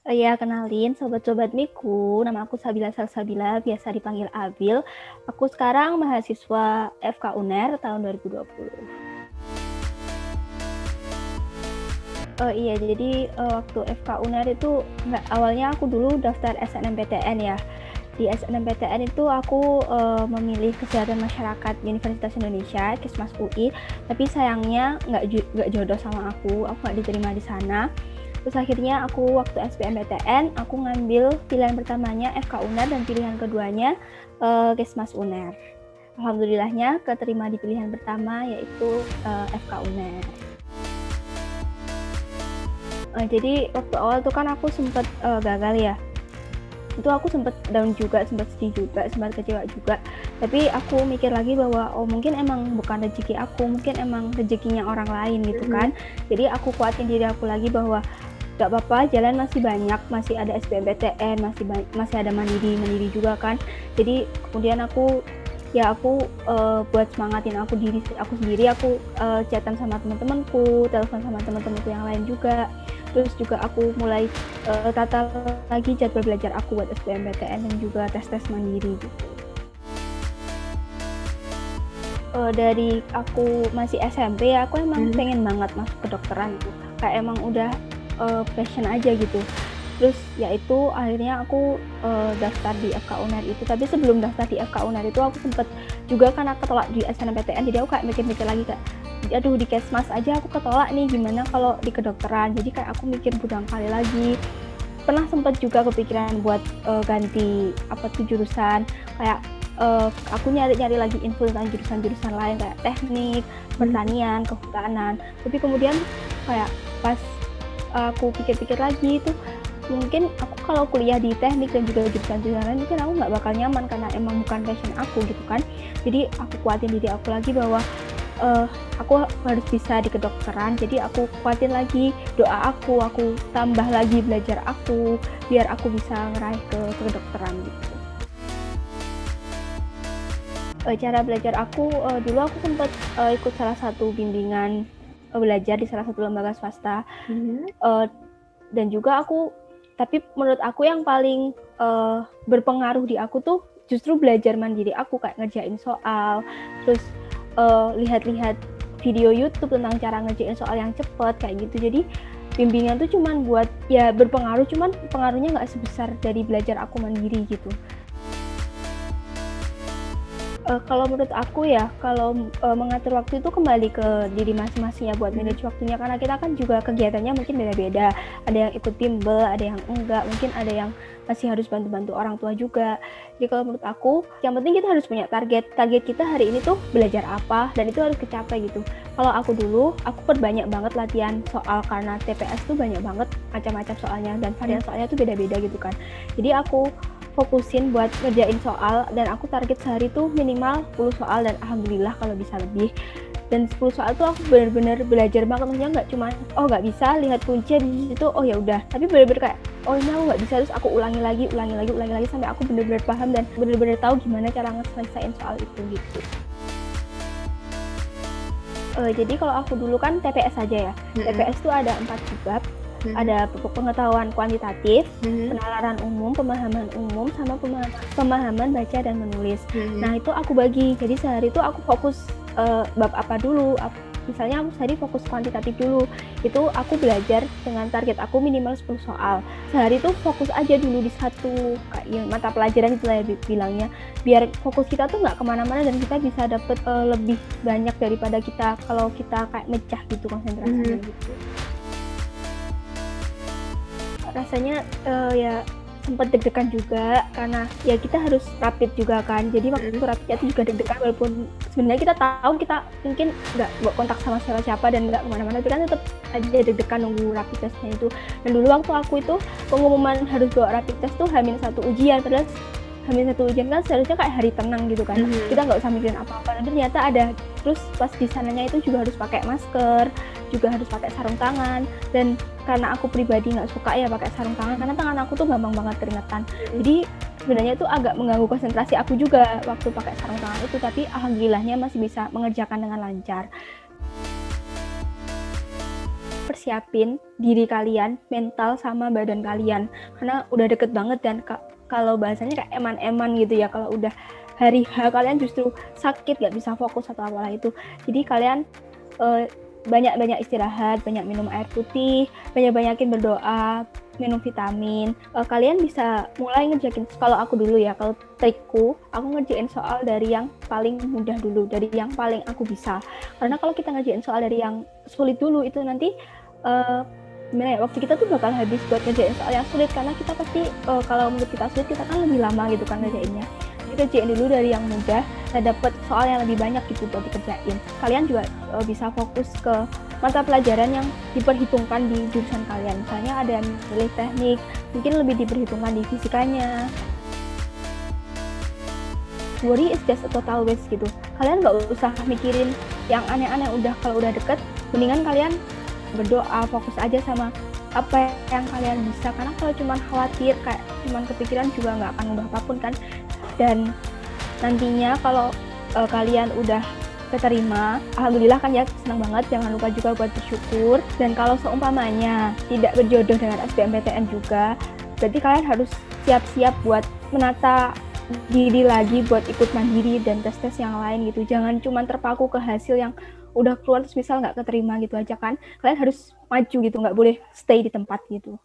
Ya kenalin sobat-sobat Miku, nama aku Sabila Salsabila, biasa dipanggil Abil. Aku sekarang mahasiswa FK UNER tahun 2020. Iya, jadi waktu FK UNER itu awalnya aku dulu daftar SNMPTN ya. Di SNMPTN itu aku memilih Kesehatan Masyarakat Universitas Indonesia, Kismas UI, tapi sayangnya nggak jodoh sama aku nggak diterima di sana. Terus akhirnya aku waktu SBMPTN, aku ngambil pilihan pertamanya FK UNER dan pilihan keduanya Kismas UNER. Alhamdulillahnya keterima di pilihan pertama yaitu FK UNER. Jadi waktu awal tuh kan aku sempat gagal ya. Itu aku sempat down juga, sempat sedih juga, sempat kecewa juga. Tapi aku mikir lagi bahwa mungkin emang bukan rezeki aku, mungkin emang rezekinya orang lain gitu kan. Jadi aku kuatin diri aku lagi bahwa gak apa-apa, jalan masih banyak, masih ada SBMPTN, masih ada mandiri juga kan. Jadi kemudian aku buat semangatin aku sendiri, aku chatan sama teman-temanku, telepon sama teman-temanku yang lain juga. Terus juga aku mulai tata lagi jadwal belajar aku buat SBMPTN dan juga tes-tes mandiri gitu. Dari aku masih SMP ya, aku emang pengen banget masuk kedokteran gitu. Kayak emang udah passion aja gitu. Terus yaitu akhirnya aku daftar di FK UNER itu. Tapi sebelum daftar di FK UNER itu aku sempet juga karena ketolak di SNMPTN, jadi aku kayak mikir-mikir lagi kayak aduh di Kesmas aja aku ketolak nih, gimana kalau di kedokteran. Jadi kayak aku mikir berulang kali lagi. Pernah sempat juga kepikiran buat ganti jurusan, kayak aku nyari-nyari lagi info tentang jurusan-jurusan lain kayak teknik, pertanian, kehutanan. Tapi kemudian kayak pas aku pikir-pikir lagi itu mungkin aku kalau kuliah di teknik dan juga jurusan-jurusan lain mungkin aku nggak bakal nyaman karena emang bukan passion aku gitu kan. Jadi aku kuatin diri aku lagi bahwa aku harus bisa di kedokteran. Jadi aku kuatin lagi doa aku tambah lagi belajar aku biar aku bisa ngeraih ke kedokteran gitu. Cara belajar aku dulu aku sempat ikut salah satu bimbingan belajar di salah satu lembaga swasta. Dan juga tapi menurut aku yang paling berpengaruh di aku tuh justru belajar mandiri aku, kayak ngerjain soal, terus lihat-lihat video YouTube tentang cara ngerjain soal yang cepet kayak gitu. Jadi bimbingan tuh cuman buat ya berpengaruh, cuman pengaruhnya nggak sebesar dari belajar aku mandiri gitu. Kalau menurut aku ya, kalau mengatur waktu itu kembali ke diri masing-masing ya buat manage waktunya, karena kita kan juga kegiatannya mungkin beda-beda. Ada yang ikut bimbel, ada yang enggak, mungkin ada yang masih harus bantu-bantu orang tua juga. Jadi kalau menurut aku, yang penting kita harus punya target. Target kita hari ini tuh belajar apa, dan itu harus kecapai gitu. Kalau aku dulu, aku perbanyak banget latihan soal karena TPS tuh banyak banget macam-macam soalnya, dan varian soalnya tuh beda-beda gitu kan. Jadi aku fokusin buat ngerjain soal, dan aku target sehari tuh minimal 10 soal, dan alhamdulillah kalau bisa lebih. Dan 10 soal tuh aku benar-benar belajar banget, maksudnya nggak cuma nggak bisa lihat kunci di situ ya udah, tapi benar-benar kayak ini aku nggak bisa, terus aku ulangi lagi sampai aku benar-benar paham dan benar-benar tahu gimana cara ngeselesaiin soal itu gitu. Jadi kalau aku dulu kan TPS aja ya. TPS tuh ada 4 bab. Ada pengetahuan kuantitatif, penalaran umum, pemahaman umum, sama pemahaman baca dan menulis. Nah itu aku bagi, jadi sehari itu aku fokus bab apa dulu. Misalnya aku sehari fokus kuantitatif dulu, itu aku belajar dengan target aku minimal 10 soal. Sehari itu fokus aja dulu di satu kayak mata pelajaran itu lah ya bilangnya, biar fokus kita tuh nggak kemana-mana dan kita bisa dapet lebih banyak daripada kita kalau kita kayak mecah gitu konsentrasinya gitu. Rasanya ya sempat deg-degan juga karena ya kita harus rapid juga kan. Jadi waktu rapidnya itu juga deg-degan, walaupun sebenarnya kita tahu kita mungkin nggak kontak sama siapa dan nggak kemana-mana, tapi kan tetap aja deg-degan nunggu rapid testnya itu. Dan dulu waktu aku itu pengumuman harus bawa rapid test tuh H-1 ujian, padahal H-1 ujian kan seharusnya kayak hari tenang gitu kan. Kita nggak usah mikirin apa-apa. Dan ternyata ada, terus pas di sananya itu juga harus pakai masker, juga harus pakai sarung tangan. Dan karena aku pribadi nggak suka ya pakai sarung tangan karena tangan aku tuh gampang banget keringetan. Jadi sebenarnya itu agak mengganggu konsentrasi aku juga waktu pakai sarung tangan itu, tapi alhamdulillahnya masih bisa mengerjakan dengan lancar. siapin diri kalian, mental sama badan kalian, karena udah deket banget dan kalau bahasanya kayak eman-eman gitu ya, kalau udah hari H kalian justru sakit, gak bisa fokus atau apalah itu. Jadi kalian banyak-banyak istirahat, banyak minum air putih, banyak-banyakin berdoa, minum vitamin. Kalian bisa mulai ngerjain, kalau aku dulu ya, kalau trikku, aku ngerjain soal dari yang paling mudah dulu, dari yang paling aku bisa. Karena kalau kita ngerjain soal dari yang sulit dulu, itu nanti gimana ya, waktu kita tuh bakal habis buat ngerjain soal yang sulit, karena kita pasti kalau menurut kita sulit, kita kan lebih lama gitu kan ngerjainnya. Jadi kerjain dulu dari yang mudah, dan dapat soal yang lebih banyak gitu buat dikerjain. Kalian juga bisa fokus ke mata pelajaran yang diperhitungkan di jurusan kalian. Misalnya ada yang milih teknik, mungkin lebih diperhitungkan di fisikanya. Worry is just a total waste gitu. Kalian nggak usah mikirin yang aneh-aneh, kalau udah deket, mendingan kalian berdoa, fokus aja sama apa yang kalian bisa. Karena kalau cuma khawatir, kayak cuma kepikiran, juga nggak akan ngubah apapun kan. Dan nantinya kalau kalian udah keterima, alhamdulillah kan ya, senang banget. Jangan lupa juga buat bersyukur. Dan kalau seumpamanya tidak berjodoh dengan SBMPTN juga, berarti kalian harus siap-siap buat menata diri lagi, buat ikut mandiri dan tes-tes yang lain gitu. Jangan cuma terpaku ke hasil yang udah keluar terus misal nggak keterima gitu aja kan. Kalian harus maju gitu, nggak boleh stay di tempat gitu.